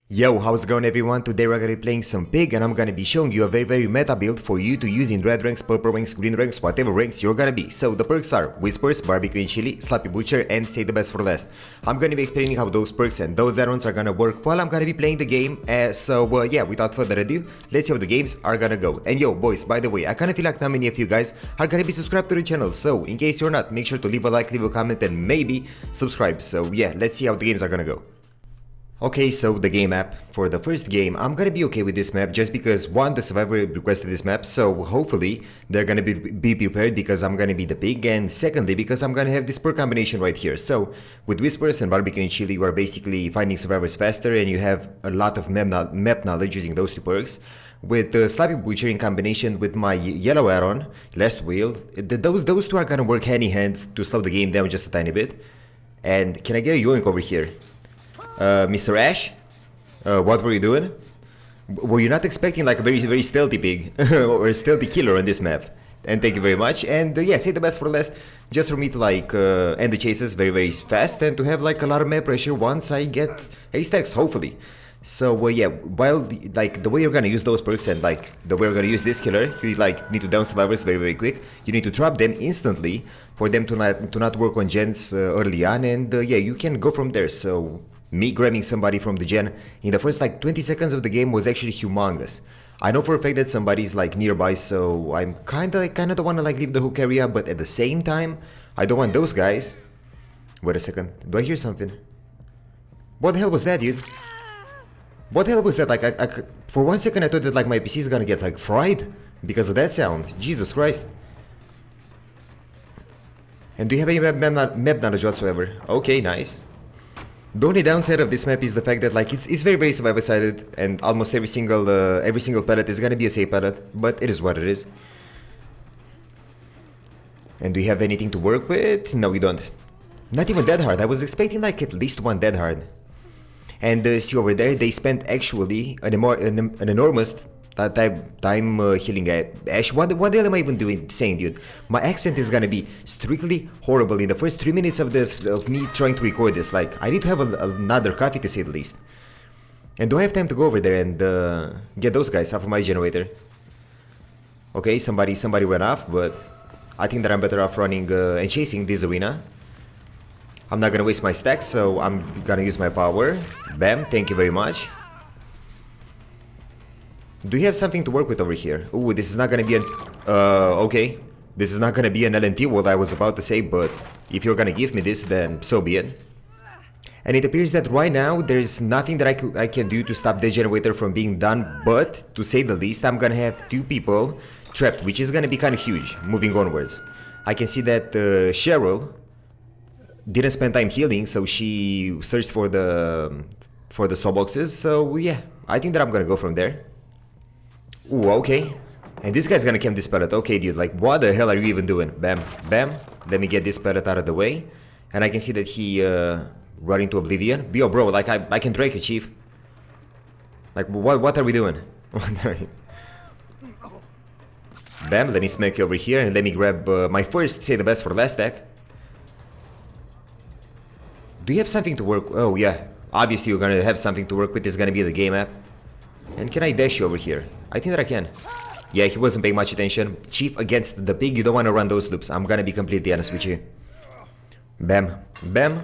Yo, how's it going everyone? Today we're gonna be playing some Pig and I'm gonna be showing you a very meta build for you to use in red ranks, purple ranks, green ranks, whatever ranks you're gonna be. So the perks are Whispers, Barbecue and Chili, Slappy Butcher and Save the Best for Last. I'm gonna be explaining how those perks and those add-ons are gonna work while I'm gonna be playing the game. Yeah, without further ado, let's see how the games are gonna go. And yo boys, by the way, I kinda feel like not many of you guys are gonna be subscribed to the channel, so in case you're not, make sure to leave a like, leave a comment and maybe subscribe. So yeah, let's see how the games are gonna go. Okay, so the game map. For the first game, I'm gonna be okay with this map just because one, the survivor requested this map, so hopefully they're gonna be prepared because I'm gonna be the pig, and secondly because I'm gonna have this perk combination right here. So with Whispers and Barbecue and Chili, you are basically finding survivors faster and you have a lot of map knowledge using those two perks. With the Slappy Butcher in combination with my yellow add-on, Last Wheel, those two are gonna work hand in hand to slow the game down just a tiny bit. And can I get a yoink over here? Mr. Ash? What were you doing? Were you not expecting like a very stealthy pig or a stealthy killer on this map? And thank you very much. And yeah, save the best for last, just for me to like end the chases very fast and to have like a lot of map pressure once I get haystacks, hopefully. So yeah, while like the way you're gonna use those perks and like the way you're gonna use this killer, you like need to down survivors very quick. You need to trap them instantly for them to not work on gens early on, and yeah, you can go from there. So me grabbing somebody from the gen in the first like 20 seconds of the game was actually humongous. I know for a fact that somebody's like nearby, so I'm kinda don't wanna like leave the hook area, but at the same time, I don't want those guys. Wait a second, do I hear something? What the hell was that, dude? What the hell was that? Like, for 1 second I thought that like my PC is gonna get like fried because of that sound. Jesus Christ. And do you have any map knowledge whatsoever? Okay, nice. The only downside of this map is the fact that like it's very survivor sided and almost every single pellet is gonna be a safe pellet, but it is what it is. And do you have anything to work with? No, we don't. Not even dead hard. I was expecting like at least one dead hard. And see over there, they spent actually an enormous time healing Ash. What the hell am I even saying, dude? My accent is gonna be strictly horrible in the first 3 minutes of me trying to record this. Like, I need to have another coffee to say the least. And do I have time to go over there and get those guys off of my generator? Okay, somebody ran off, but I think that I'm better off running and chasing this arena. I'm not gonna waste my stacks, so I'm gonna use my power. Bam, thank you very much. Do you have something to work with over here? Ooh, this is not gonna be an... okay. This is not gonna be an LNT, what I was about to say, but if you're gonna give me this, then so be it. And it appears that right now, there's nothing that I can do to stop the generator from being done, but, to say the least, I'm gonna have 2 people trapped, which is gonna be kinda huge, moving onwards. I can see that Cheryl didn't spend time healing, so she searched for the soul boxes, so yeah, I think that I'm gonna go from there. Ooh, okay. And this guy's gonna camp this pellet. Okay, dude, like, what the hell are you even doing? Bam, bam. Let me get this pellet out of the way. And I can see that he run into oblivion. Yo, bro, like, I can Drake you, chief. Like, what are we doing? Bam, let me smack you over here and let me grab my first, say the best for last stack. Do you have something to work? Oh, yeah. Obviously, you're gonna have something to work with. It's gonna be the game app. And can I dash you over here? I think that I can. Yeah, he wasn't paying much attention. Chief against the pig, you don't want to run those loops. I'm gonna be completely honest with you. Bam. Bam.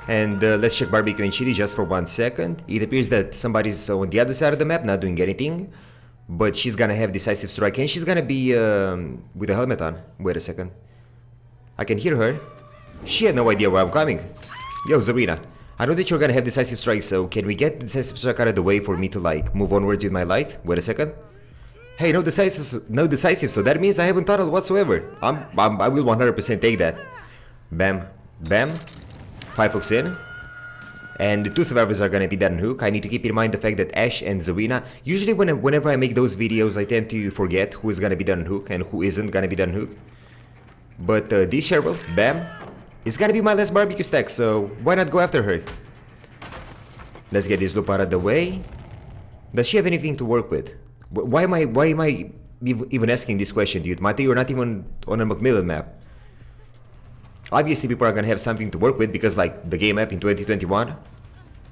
And let's check Barbecue and Chili just for 1 second. It appears that somebody's on the other side of the map, not doing anything. But she's gonna have Decisive Strike and she's gonna be with a helmet on. Wait a second. I can hear her. She had no idea where I'm coming. Yo, Zarina. I know that you're gonna have Decisive Strike, so can we get Decisive Strike out of the way for me to like move onwards with my life? Wait a second. Hey, no decisive, so that means I haven't tunneled whatsoever. I will 100% take that. Bam, bam. 5 hooks in. And the 2 survivors are gonna be dead on hook. I need to keep in mind the fact that Ash and Zarina, usually whenever I make those videos, I tend to forget who is gonna be dead on hook and who isn't gonna be dead on hook. But this Cheryl, bam. It's gonna be my last barbecue stack, so why not go after her? Let's get this loop out of the way. Does she have anything to work with? Why am I even asking this question, dude? Mate, you're not even on a Macmillan map. Obviously, people are gonna have something to work with because, like, the game app in 2021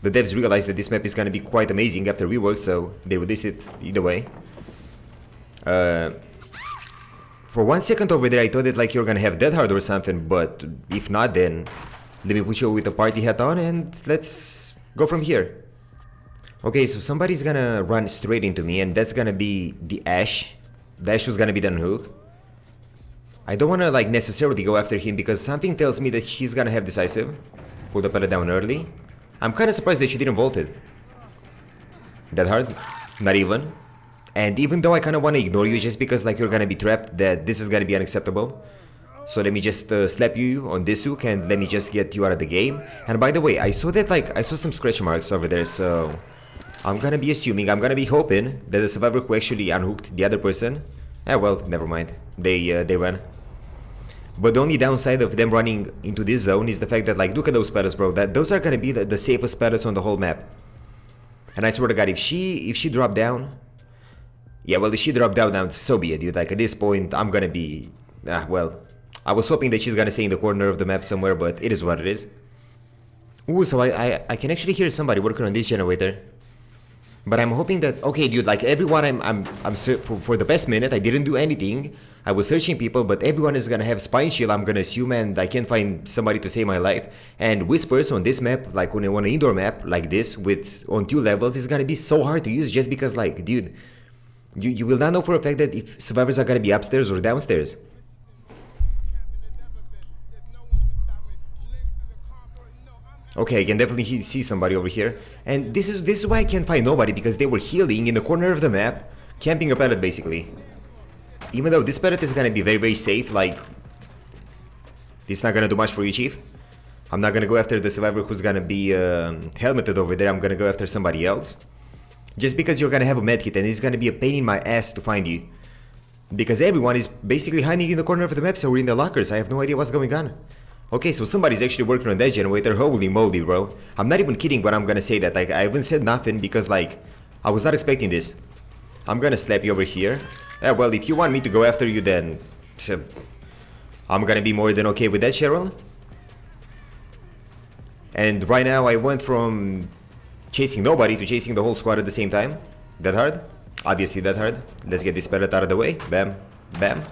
The devs realized that this map is gonna be quite amazing after rework, so they released it either way. For 1 second over there I thought that like you're gonna have Dead Hard or something, but if not, then let me put you with the party hat on and let's go from here. Okay, so somebody's gonna run straight into me, and that's gonna be the Ash. The Ash was gonna be the unhook. I don't wanna like necessarily go after him because something tells me that he's gonna have decisive. Pull the pellet down early. I'm kinda surprised that she didn't vault it. That hard? Not even. And even though I kinda wanna ignore you just because like you're gonna be trapped, that this is gonna be unacceptable. So let me just slap you on this hook and let me just get you out of the game. And by the way, I saw that like, I saw some scratch marks over there, so I'm gonna be assuming, I'm gonna be hoping that the survivor who actually unhooked the other person, well, never mind, they ran. But the only downside of them running into this zone is the fact that like, look at those pellets, bro, that those are gonna be the safest pellets on the whole map. And I swear to God, if she dropped down, yeah, well, if she dropped down, now so be it, dude. Like at this point, I'm gonna be, well, I was hoping that she's gonna stay in the corner of the map somewhere, but it is what it is. Ooh, so I can actually hear somebody working on this generator. But I'm hoping that, okay, dude, like everyone, for the past minute, I didn't do anything. I was searching people, but everyone is gonna have Spine Shield, I'm gonna assume, and I can't find somebody to save my life. And Whispers on this map, like on an indoor map like this, on 2 levels, is gonna be so hard to use just because, like, dude, you will not know for a fact that if survivors are gonna be upstairs or downstairs. Okay, I can definitely see somebody over here. And this is why I can't find nobody, because they were healing in the corner of the map, camping a pellet basically. Even though this pellet is gonna be very, very safe, like, this is not gonna do much for you, Chief. I'm not gonna go after the survivor who's gonna be helmeted over there, I'm gonna go after somebody else. Just because you're gonna have a medkit and it's gonna be a pain in my ass to find you. Because everyone is basically hiding in the corner of the map, so we're in the lockers, I have no idea what's going on. Okay, so somebody's actually working on that generator, holy moly, bro. I'm not even kidding when I'm gonna say that, like, I haven't said nothing because, like, I was not expecting this. I'm gonna slap you over here. Well, if you want me to go after you, then I'm gonna be more than okay with that, Cheryl. And right now, I went from chasing nobody to chasing the whole squad at the same time. That hard? Obviously that hard. Let's get this pellet out of the way. Bam. Bam.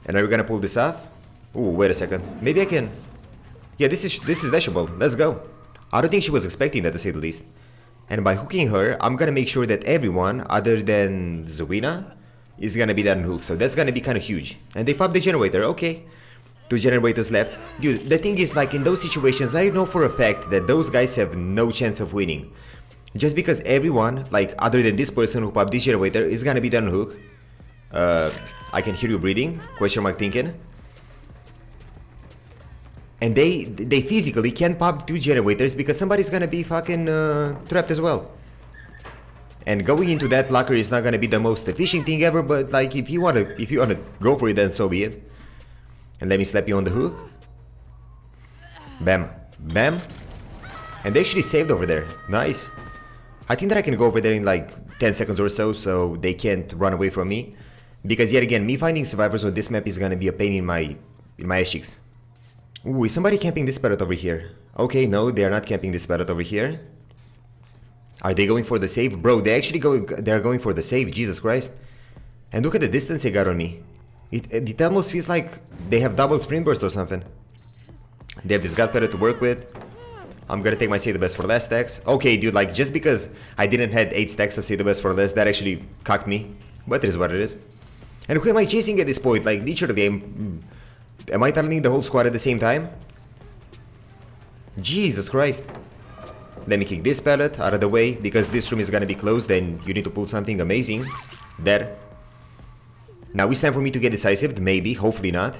And are we gonna pull this off? Ooh, wait a second. Maybe I can... Yeah, this is dashable. Let's go. I don't think she was expecting that, to say the least. And by hooking her, I'm gonna make sure that everyone other than Zawina is gonna be that unhooked. So that's gonna be kind of huge. And they pop the generator. Okay. 2 generators left. Dude, the thing is, like, in those situations, I know for a fact that those guys have no chance of winning. Just because everyone, like, other than this person who popped this generator, is gonna be the unhooked. I can hear you breathing, question mark thinking. And they physically can't pop 2 generators because somebody's gonna be fucking trapped as well. And going into that locker is not gonna be the most efficient thing ever, but like if you wanna go for it, then so be it. And let me slap you on the hook. Bam. Bam. And they actually saved over there. Nice. I think that I can go over there in like 10 seconds or so they can't run away from me. Because yet again, me finding survivors on this map is gonna be a pain in my ass cheeks. Ooh, is somebody camping this pellet over here? Okay, no, they are not camping this pellet over here. Are they going for the save? Bro, they're going for the save, Jesus Christ. And look at the distance they got on me. It almost feels like they have double sprint burst or something. They have this gut pellet to work with. I'm gonna take my Save the Best for Last stacks. Okay, dude, like just because I didn't have 8 stacks of Save the Best for Last, that actually cocked me. But it is what it is. And who am I chasing at this point? Like, literally, am I tunneling the whole squad at the same time? Jesus Christ. Let me kick this pellet out of the way, because this room is gonna be closed, and you need to pull something amazing. There. Now it's time for me to get decisive, maybe, hopefully not.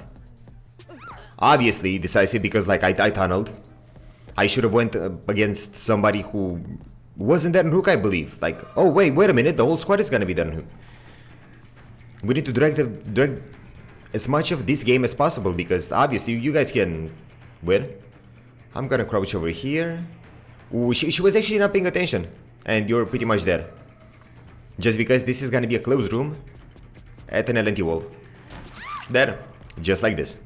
Obviously decisive, because, like, I tunneled. I should have went against somebody who wasn't that hook, I believe. Like, oh, wait a minute, the whole squad is gonna be that hook. We need to direct as much of this game as possible, because obviously you guys can win. I'm gonna crouch over here. Ooh, she was actually not paying attention, and you're pretty much there. Just because this is gonna be a closed room at an LNT wall. There, just like this.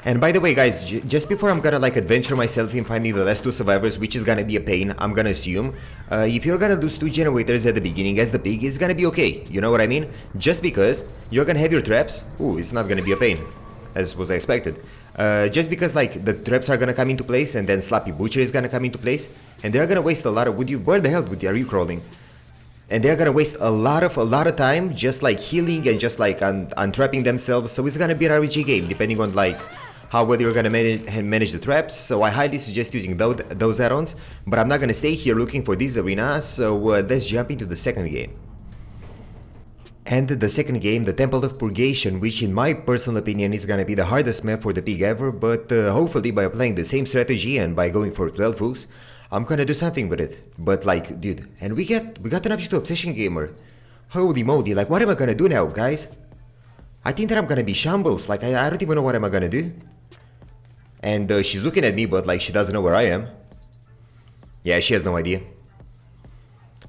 And by the way, guys, just before I'm gonna like adventure myself in finding the last two survivors, which is gonna be a pain, I'm gonna assume, if you're gonna lose two generators at the beginning as the pig, it's gonna be okay, you know what I mean? Just because you're gonna have your traps, ooh, it's not gonna be a pain, as was expected. Just because like the traps are gonna come into place and then Sloppy Butcher is gonna come into place, and they're gonna waste a lot of, where the hell are you crawling? And they're gonna waste a lot of time just like healing and just like untrapping themselves, so it's gonna be an RNG game, depending on like how well you're gonna manage the traps. So I highly suggest using those add-ons, but I'm not gonna stay here looking for this arena, so let's jump into the second game. And the second game, the Temple of Purgation, which in my personal opinion is gonna be the hardest map for the pig ever, but hopefully by applying the same strategy and by going for 12 hooks, I'm gonna do something with it. But like, dude, and we got an Object of Obsession gamer. Holy moly, like what am I gonna do now, guys? I think that I'm gonna be shambles, like I don't even know what am I gonna do. And she's looking at me, but like she doesn't know where I am. Yeah, she has no idea.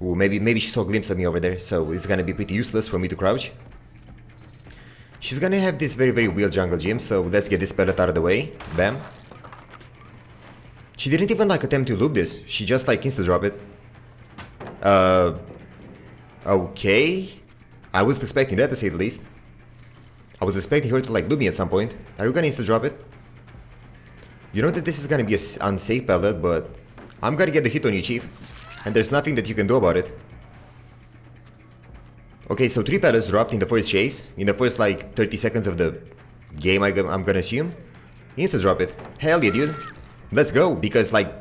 Ooh, maybe she saw a glimpse of me over there, so it's gonna be pretty useless for me to crouch. She's gonna have this very weird jungle gym, so let's get this pellet out of the way. Bam. She didn't even like attempt to loop this, she just like insta drop it. Okay. I wasn't expecting that, to say the least. I was expecting her to like loop me at some point. Are you gonna insta drop it? You know that this is gonna be an unsafe pellet, but I'm gonna get the hit on you, Chief. And there's nothing that you can do about it. Okay, so 3 pellets dropped in the first chase. In the first like 30 seconds of the game, I'm gonna assume. Insta drop it. Hell yeah, dude. Let's go, because like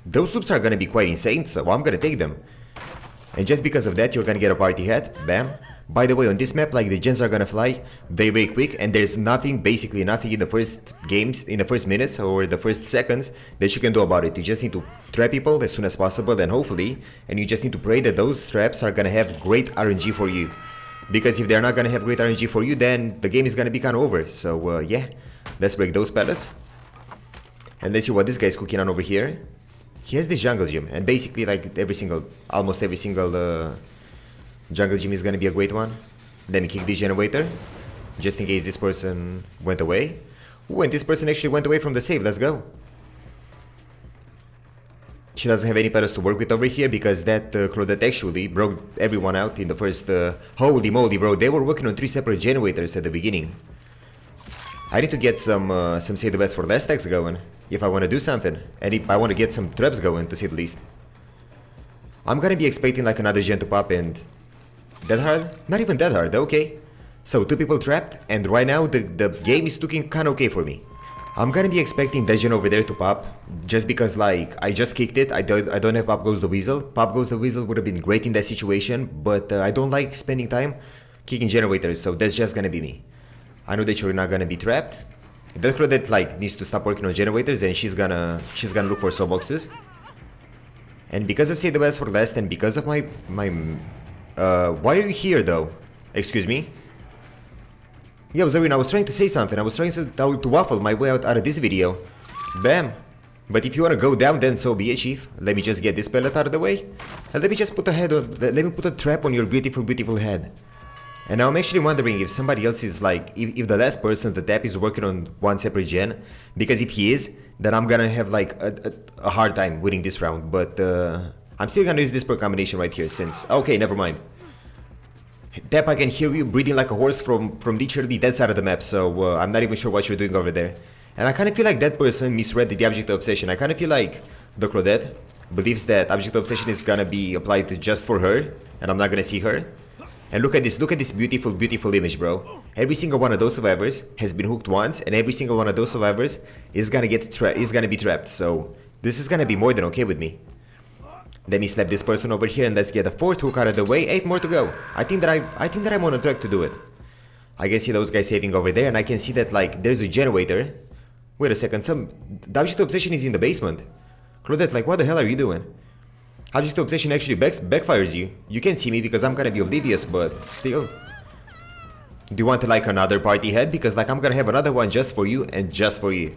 those loops are gonna be quite insane, so I'm gonna take them. And just because of that, you're gonna get a party hat. Bam. By the way, on this map, like the gens are gonna fly very quick, and there's nothing, basically nothing in the first games, in the first minutes or the first seconds that you can do about it. You just need to trap people as soon as possible, and hopefully, and you just need to pray that those traps are gonna have great RNG for you. Because if they're not gonna have great RNG for you, then the game is gonna be kinda over. So yeah, let's break those pellets. And let's see what this guy's cooking on over here. He has this jungle gym, and basically like almost every single jungle gym is gonna be a great one. Let me kick this generator, just in case this person went away. Ooh, and this person actually went away from the save, let's go. She doesn't have any pellets to work with over here, because that Claudette actually broke everyone out in the first... holy moly, bro, they were working on 3 separate generators at the beginning. I need to get some say the best for last stacks going, if I want to do something, and if I want to get some traps going, to say the least. I'm gonna be expecting like another gen to pop, and that hard? Not even that hard, okay. So 2 people trapped, and right now the game is looking kinda okay for me. I'm gonna be expecting that gen over there to pop, just because like I just kicked it. I don't have Pop Goes the Weasel. Pop Goes the Weasel would have been great in that situation, but I don't like spending time kicking generators, so that's just gonna be me. I know that you're not gonna be trapped. That Claudette like needs to stop working on generators, and she's gonna look for soul boxes. And because of Say the Best for Last, and because of my why are you here though? Excuse me? Yeah, Zarina, I was trying to say something. I was trying to waffle my way out of this video. Bam. But if you wanna go down, then so be it, Chief. Let me just get this pellet out of the way. And let me just put let me put a trap on your beautiful head. And now I'm actually wondering if somebody else is like, if the last person at the tap is working on one separate gen, because if he is, then I'm gonna have like a hard time winning this round, but I'm still gonna use this per combination right here since, okay, never mind. Tap, I can hear you breathing like a horse from literally that side of the map, so I'm not even sure what you're doing over there. And I kind of feel like that person misread the Object of Obsession. I kind of feel like the Claudette believes that Object of Obsession is gonna be applied just for her, and I'm not gonna see her. And look at this beautiful image, bro. Every single one of those survivors has been hooked once, and every single one of those survivors is gonna be trapped. So this is gonna be more than okay with me. Let me slap this person over here, and let's get a 4th hook out of the way. 8 more to go. I think that I'm on a track to do it. I can see those guys saving over there, and I can see that like there's a generator. Wait a second, the Object of Obsession is in the basement. Claudette, like what the hell are you doing? Object of Obsession actually backfires you. You can't see me because I'm gonna be oblivious, but still. Do you want to like another party head? Because like I'm gonna have another one just for you and just for you.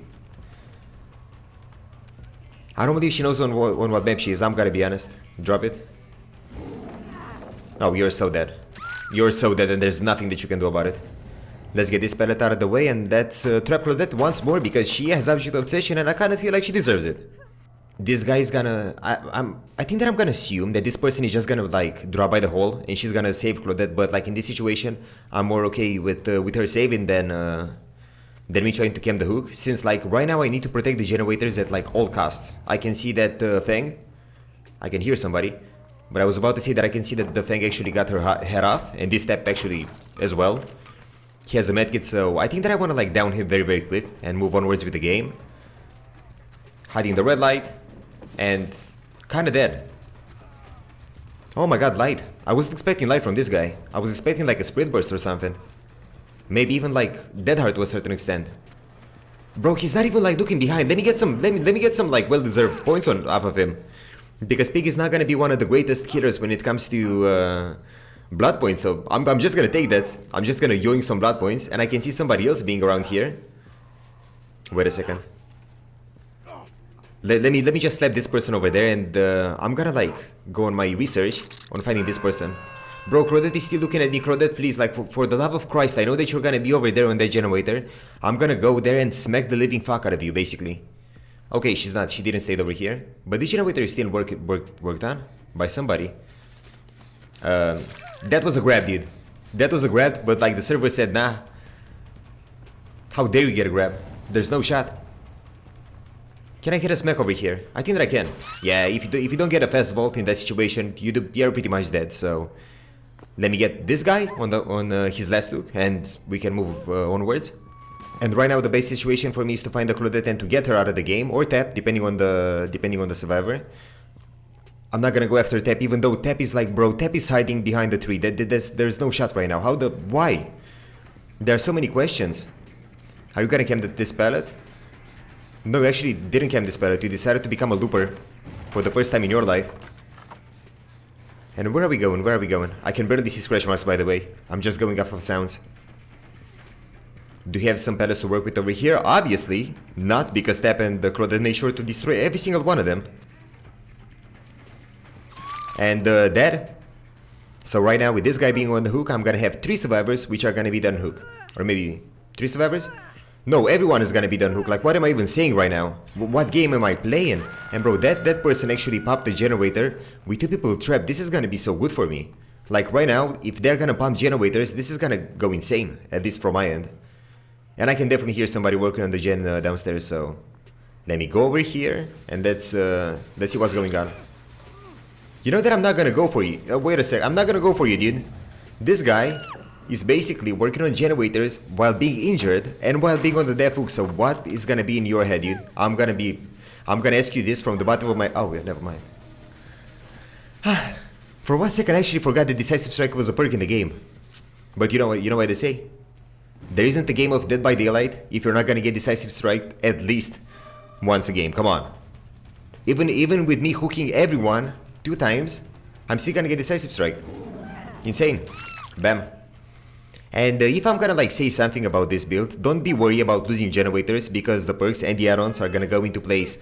I don't believe she knows on what map she is, I'm gonna be honest. Drop it. Oh, you're so dead. You're so dead, and there's nothing that you can do about it. Let's get this pellet out of the way, and let's trap Claudette once more because she has Object Obsession and I kind of feel like she deserves it. This guy is gonna... I think that I'm gonna assume that this person is just gonna like drop by the hole and she's gonna save Claudette, but like in this situation, I'm more okay with her saving than me trying to camp the hook, since like right now I need to protect the generators at like all costs. I can see that Fang, I can hear somebody, but I was about to say that I can see that the Fang actually got her head off, and this step actually as well. He has a medkit, so I think that I want to like down him very very quick and move onwards with the game. Hiding the red light, and kinda dead. Oh my god, light. I wasn't expecting light from this guy. I was expecting like a sprint burst or something. Maybe even like Dead Heart to a certain extent. Bro, he's not even like looking behind. Let me get some like well-deserved points off of him. Because Pig is not gonna be one of the greatest killers when it comes to blood points, so I'm just gonna take that. I'm just gonna yoink some blood points, and I can see somebody else being around here. Wait a second. Let me just slap this person over there, and I'm gonna like go on my research on finding this person. Bro, Claudette is still looking at me. Claudette, please, like for the love of Christ, I know that you're gonna be over there on that generator. I'm gonna go there and smack the living fuck out of you, basically. Okay, she's not. She didn't stay over here, but this generator is still worked on by somebody. That was a grab, dude. That was a grab, but like the server said, nah. How dare you get a grab? There's no shot. Can I get a smack over here? I think that I can. Yeah, if you don't get a fast vault in that situation, you're pretty much dead. So let me get this guy on his last hook, and we can move onwards. And right now the best situation for me is to find the Claudette and to get her out of the game, or tap, depending on the survivor. I'm not gonna go after Tap, even though Tap is like, bro, Tap is hiding behind the tree. There's no shot right now. Why? There are so many questions. Are you gonna camp this pallet? No, you actually didn't camp this pallet. You decided to become a looper for the first time in your life. And where are we going? Where are we going? I can barely see scratch marks, by the way. I'm just going off of sounds. Do you have some pallets to work with over here? Obviously not, because Tap and the Claudette made sure to destroy every single one of them. And dead. So right now, with this guy being on the hook, I'm gonna have 3 survivors which are gonna be done hook. Or maybe 3 survivors? No, everyone is gonna be done hook. Like, what am I even saying right now? What game am I playing? And bro, that person actually popped the generator with 2 people trapped. This is gonna be so good for me. Like right now, if they're gonna pump generators, this is gonna go insane. At least from my end. And I can definitely hear somebody working on the gen downstairs, so let me go over here and let's see what's going on. You know that I'm not gonna go for you. Wait a sec, I'm not gonna go for you, dude. This guy is basically working on generators while being injured and while being on the death hook. So what is gonna be in your head, dude? I'm gonna ask you this from the bottom of my... Oh, yeah, never mind. For 1 second, I actually forgot that Decisive Strike was a perk in the game. But you know what they say? There isn't a game of Dead by Daylight if you're not gonna get Decisive Strike at least once a game. Come on. Even with me hooking everyone 2 times, I'm still gonna get Decisive Strike. Insane. Bam. And if I'm gonna like say something about this build, don't be worried about losing generators, because the perks and the add-ons are gonna go into place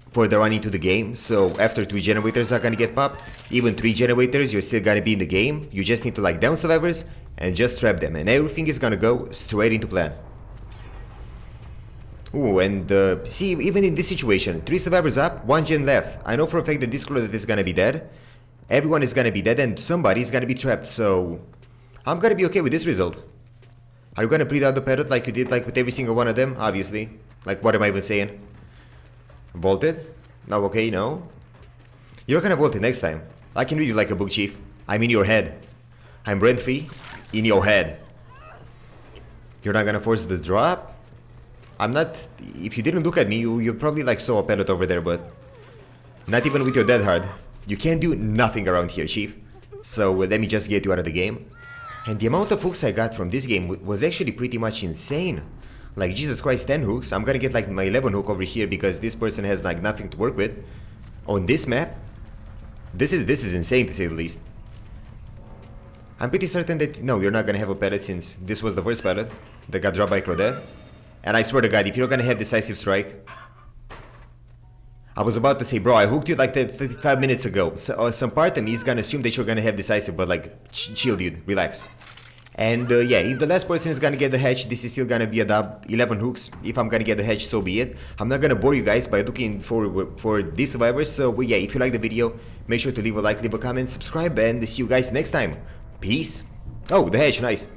further on into the game. So after 2 generators are gonna get popped, even 3 generators, you're still gonna be in the game. You just need to like down survivors and just trap them, and everything is gonna go straight into plan. Ooh, and see, even in this situation, 3 survivors up, 1 gen left. I know for a fact that this Claudette is gonna be dead. Everyone is gonna be dead, and somebody is gonna be trapped, so I'm gonna be okay with this result. Are you gonna pre out the parrot like you did like with every single one of them? Obviously. Like, what am I even saying? Vaulted? No, okay, no. You're gonna vault it next time. I can read you like a book, Chief. I'm in your head. I'm rent-free in your head. You're not gonna force the drop? I'm not... If you didn't look at me, you probably like saw a pellet over there, but... Not even with your dead hard. You can't do nothing around here, Chief. So let me just get you out of the game. And the amount of hooks I got from this game was actually pretty much insane. Like, Jesus Christ, 10 hooks. I'm gonna get like my 11 hook over here because this person has like nothing to work with. On this map, this is insane to say the least. I'm pretty certain that, no, you're not gonna have a pellet since this was the first pellet that got dropped by Claudette. And I swear to God, if you're gonna have Decisive Strike... I was about to say, bro, I hooked you like 5 minutes ago. So, some part of me is gonna assume that you're gonna have Decisive, but like, chill, dude, relax. And yeah, if the last person is gonna get the hatch, this is still gonna be a dub. 11 hooks. If I'm gonna get the hatch, so be it. I'm not gonna bore you guys by looking for these survivors. So yeah, if you like the video, make sure to leave a like, leave a comment, subscribe, and see you guys next time. Peace. Oh, the hatch, nice.